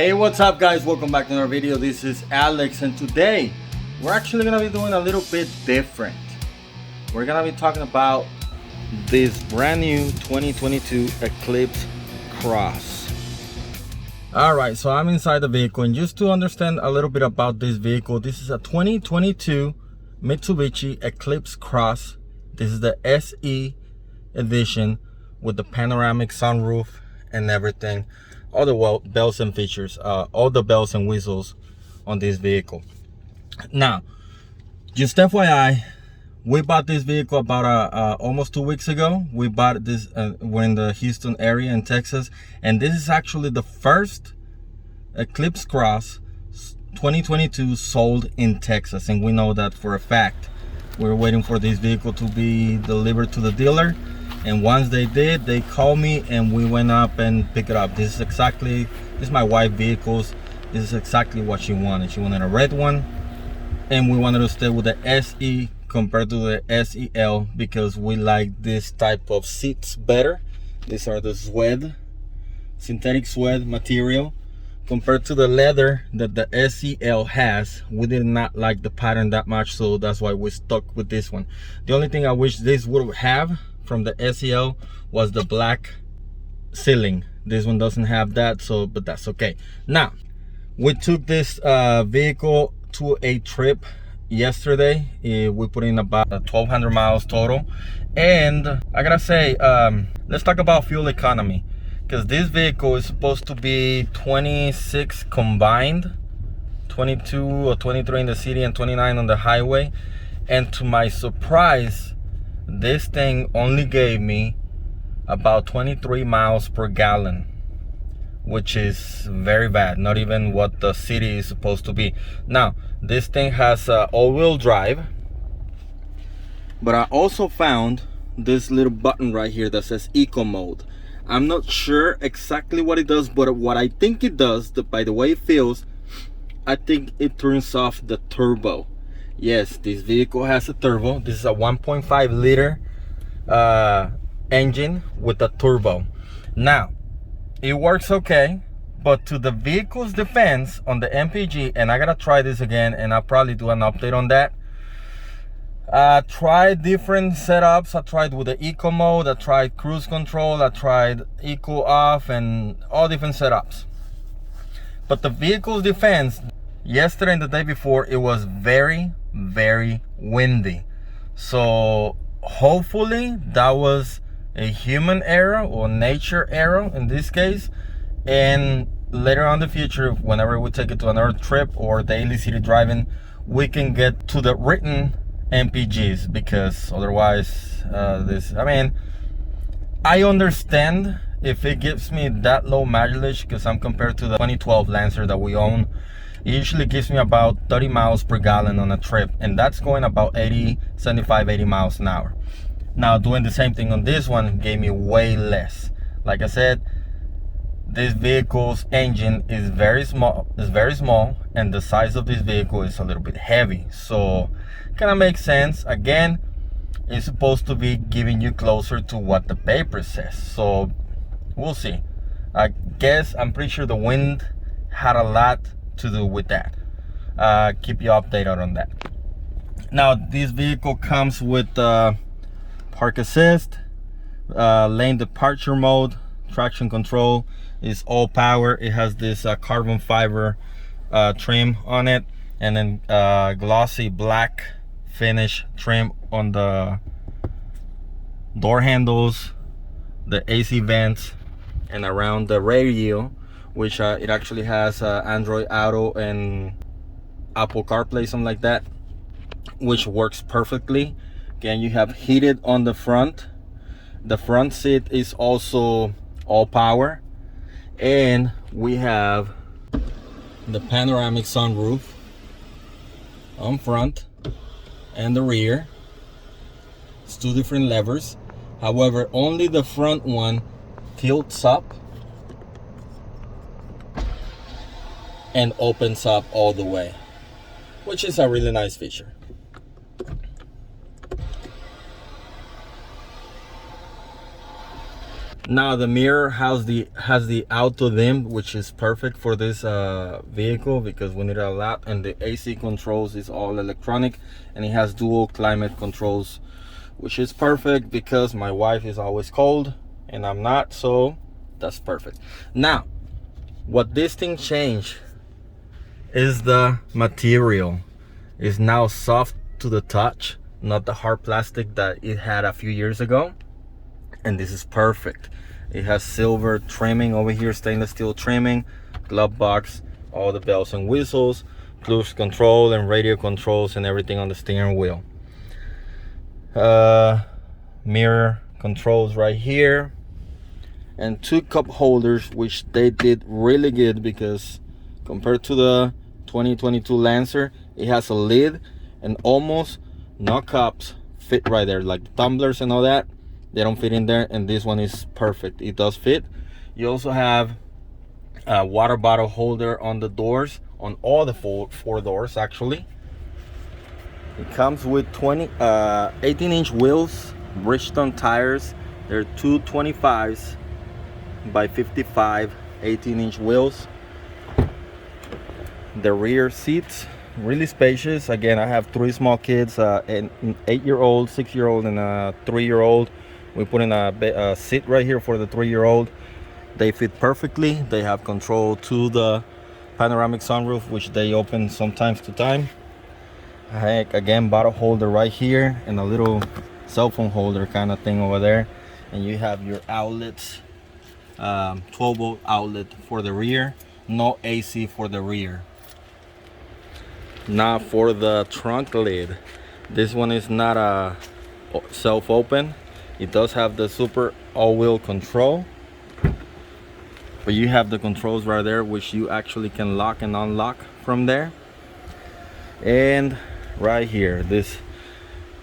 Hey, what's up guys, welcome back to another video. This is Alex, and today we're actually gonna be doing a little bit different. We're gonna be talking about this brand new 2022 Eclipse Cross. Alright, so I'm inside the vehicle, and just to understand a little bit about this vehicle, this is a 2022 Mitsubishi Eclipse Cross. This is the SE edition with the panoramic sunroof and everything. All the bells and features, all the bells and whistles on this vehicle. Now, just FYI, we bought this vehicle about almost 2 weeks ago. We bought this, we're in the Houston area in Texas, and this is actually the first Eclipse Cross 2022 sold in Texas, and we know that for a fact. We're waiting for this vehicle to be delivered to the dealer, and once they did, they called me and we went up and picked it up. This is my wife's vehicles. This is exactly what she wanted. She wanted a red one, and we wanted to stay with the SE compared to the SEL because we like this type of seats better. These are the synthetic suede material compared to the leather that the SEL has. We did not like the pattern that much, so that's why we stuck with this one. The only thing I wish this would have from the SEL was the black ceiling. This one doesn't have that, so but that's okay. Now, we took this vehicle to a trip yesterday. We put in about 1,200 miles total, and I gotta say, let's talk about fuel economy, because this vehicle is supposed to be 26 combined, 22 or 23 in the city and 29 on the highway, and to my surprise, this thing only gave me about 23 miles per gallon, which is very bad. Not even what the city is supposed to be. Now, this thing has all-wheel drive, but I also found this little button right here that says Eco Mode. I'm not sure exactly what it does, but what I think it does, by the way it feels, I think it turns off the turbo. Yes, this vehicle has a turbo. This is a 1.5 liter engine with a turbo. Now, it works okay, but to the vehicle's defense, on the MPG, and I gotta try this again, and I'll probably do an update on that. I tried different setups. I tried with the Eco Mode, I tried cruise control, I tried Eco Off, and all different setups. But the vehicle's defense, yesterday and the day before, it was very windy. So hopefully that was a human error or nature error in this case, and later on in the future, whenever we take it to another trip or daily city driving, we can get to the written MPGs, because otherwise I understand if it gives me that low mileage, because I'm compared to the 2012 Lancer that we own. It usually gives me about 30 miles per gallon on a trip, and that's going about 75, 80 miles an hour. Now, doing the same thing on this one gave me way less. Like I said, this vehicle's engine is very small, and the size of this vehicle is a little bit heavy. So, kind of makes sense. Again, it's supposed to be giving you closer to what the paper says. So, we'll see. I'm pretty sure the wind had a lot to do with that. Keep you updated on that. Now, this vehicle comes with park assist, lane departure mode, traction control, is all power. It has this carbon fiber trim on it, and then glossy black finish trim on the door handles, the AC vents, and around the radio, which it actually has Android Auto and Apple CarPlay, something like that, which works perfectly. Again, you have heated on the front. The front seat is also all power, and we have the panoramic sunroof on front and the rear. It's two different levers. However, only the front one tilts up and opens up all the way, which is a really nice feature. Now the mirror has the auto dim, which is perfect for this vehicle because we need a lot, and the AC controls is all electronic, and it has dual climate controls, which is perfect because my wife is always cold and I'm not, so that's perfect. Now what this thing changed is the material is now soft to the touch, not the hard plastic that it had a few years ago. And this is perfect. It has silver trimming over here, stainless steel trimming, glove box, all the bells and whistles, cruise control and radio controls and everything on the steering wheel. Mirror controls right here, and 2 cup holders, which they did really good because compared to the 2022 Lancer, it has a lid and almost no cups fit right there, like the tumblers and all that. They don't fit in there, and this one is perfect. It does fit. You also have a water bottle holder on the doors, on all the four doors actually. It comes with 18-inch wheels, Bridgestone tires. They're 225s by 55, 18-inch wheels. The rear seats, really spacious. Again, I have 3 small kids, an 8-year-old, 6-year-old, and a 3-year-old. We put in a seat right here for the 3-year-old. They fit perfectly. They have control to the panoramic sunroof, which they open sometimes to time. Heck, again, bottle holder right here, and a little cell phone holder kind of thing over there. And you have your outlets, 12-volt outlet for the rear. No AC for the rear. Now for the trunk lid. This one is not a self-open. It does have the super all-wheel control, but you have the controls right there, which you actually can lock and unlock from there. And right here, this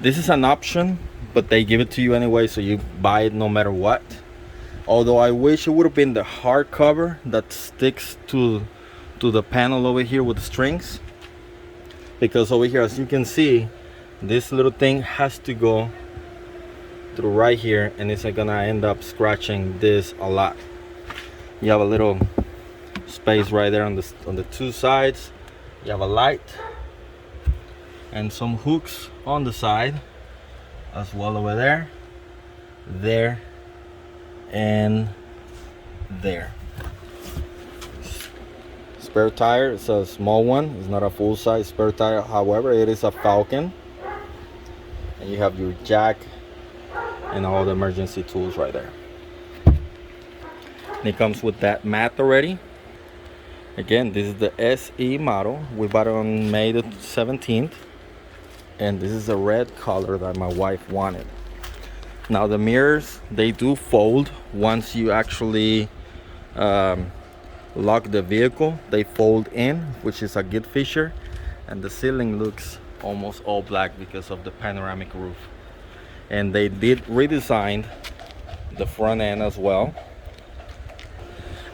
is an option, but they give it to you anyway, so you buy it no matter what. Although I wish it would have been the hard cover that sticks to the panel over here with the strings, because over here, as you can see, this little thing has to go through right here, and it's gonna end up scratching this a lot. You have a little space right there on the 2 sides. You have a light and some hooks on the side as well, over there, and there. Spare tire, it's a small one, it's not a full-size spare tire, however it is a Falcon. And you have your jack and all the emergency tools right there. And it comes with that mat already. Again, this is the SE model. We bought it on May the 17th, and this is a red color that my wife wanted. Now the mirrors, they do fold once you actually lock the vehicle. They fold in, which is a good feature. And the ceiling looks almost all black because of the panoramic roof. And they did redesign the front end as well.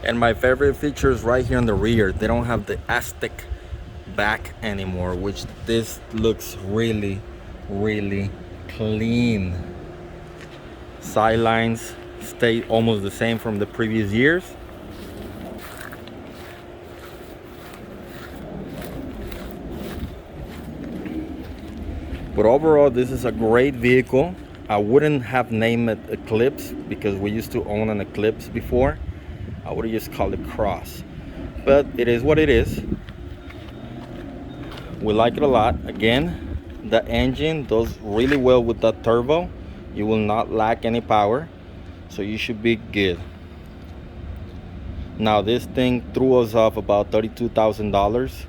And my favorite feature is right here on the rear. They don't have the Aztec back anymore, which this looks really, really clean. Sidelines stay almost the same from the previous years. But overall, this is a great vehicle. I wouldn't have named it Eclipse because we used to own an Eclipse before. I would have just called it Cross. But it is what it is. We like it a lot. Again, the engine does really well with that turbo. You will not lack any power, so you should be good. Now this thing threw us off about $32,000,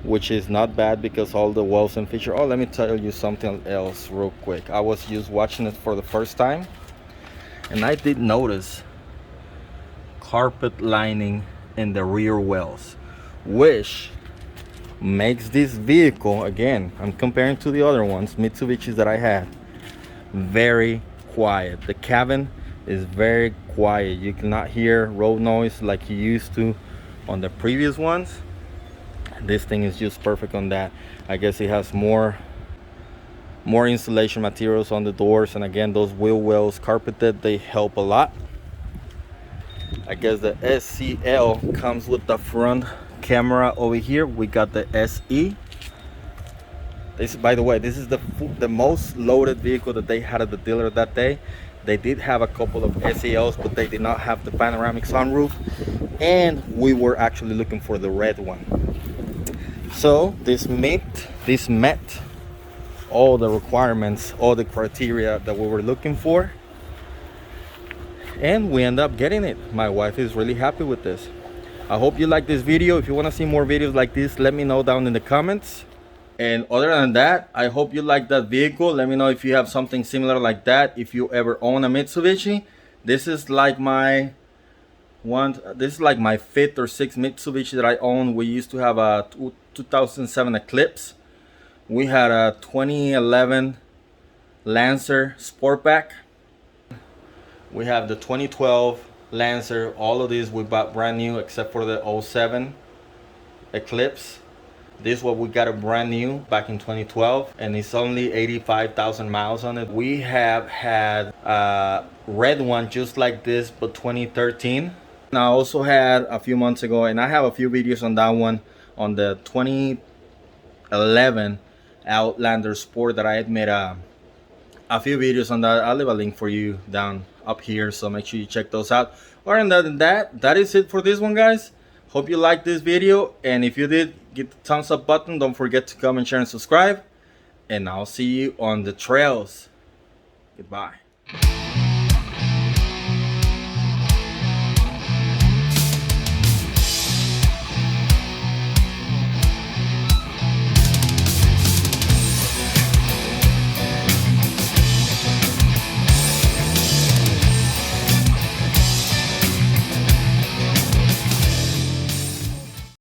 which is not bad because all the wells and features. Oh, let me tell you something else real quick. I was just watching it for the first time, and I did notice carpet lining in the rear wells, which makes this vehicle, again, I'm comparing to the other ones, Mitsubishis that I had, very quiet. The cabin is very quiet. You cannot hear road noise like you used to on the previous ones. This thing is just perfect on that. I guess it has more insulation materials on the doors, and again, those wheel wells carpeted, they help a lot. I guess the SCL comes with the front camera over here. We got the SE. This, by the way, this is the most loaded vehicle that they had at the dealer that day. They did have a couple of SELs, but they did not have the panoramic sunroof, and we were actually looking for the red one. So this met all the requirements, all the criteria that we were looking for, and we end up getting it. My wife is really happy with this. I hope you like this video. If you want to see more videos like this, let me know down in the comments. And other than that, I hope you like that vehicle. Let me know if you have something similar like that, if you ever own a Mitsubishi. This is like my fifth or sixth Mitsubishi that I own. We used to have a 2007 Eclipse. We had a 2011 Lancer Sportback. We have the 2012 Lancer. All of these we bought brand new except for the 07 Eclipse. This is what we got a brand new back in 2012, and it's only 85,000 miles on it. We have had a red one just like this, but 2013. And I also had a few months ago, and I have a few videos on that one, on the 2011 Outlander Sport that I had made a few videos on that. I'll leave a link for you down up here, so make sure you check those out. Other than that is it for this one, guys. Hope you liked this video, and if you did, hit the thumbs up button. Don't forget to comment, share, and subscribe, and I'll see you on the trails. Goodbye.